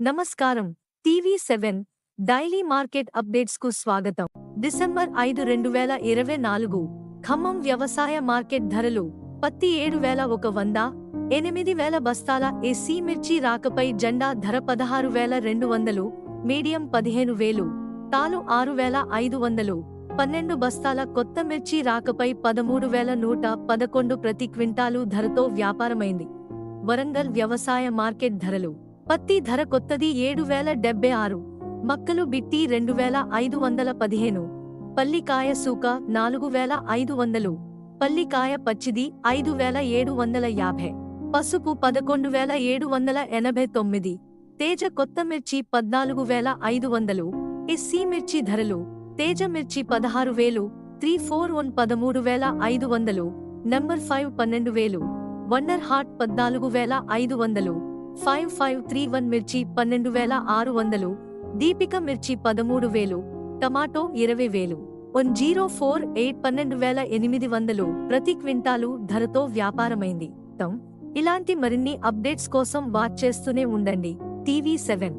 నమస్కారం. టీవీ7 daily market అప్డేట్స్కు స్వాగతం. December 5, 2024 Khammam వ్యవసాయ మార్కెట్ ధరలు. పత్తి 7,100, 8,000 బస్తాల ఏసీ మిర్చి రాకపై జెండా ధర 16,200, మీడియం 15,000, తాలు 6,500, 12 బస్తాల కొత్త మిర్చి రాకపై 13,111 ప్రతి క్వింటాలు ధరతో వ్యాపారమైంది. వరంగల్ వ్యవసాయ మార్కెట్ ధరలు. పత్తి ధర కొత్తది 7,076, మక్కలు బిట్టి 2,515, పల్లికాయ సూక 4,500, పల్లికాయ పచ్చిది 5,750, పసుపు 11,789, తేజ కొత్త మిర్చి 14,500, ఎస్సీ మిర్చి ధరలు. తేజ మిర్చి 16,000, 341 13,500, నంబర్ 5 12,000, వండర్ హార్ట్ 14,500, 5531 మిర్చి 12,600, దీపిక మిర్చి 13,000, టమాటో 20,000, 1048 12,800 ప్రతి క్వింటాలు ధరతో వ్యాపారమైంది. ఇలాంటి మరిన్ని అప్డేట్స్ కోసం వాచ్ చేస్తూనే ఉండండి టీవీ7.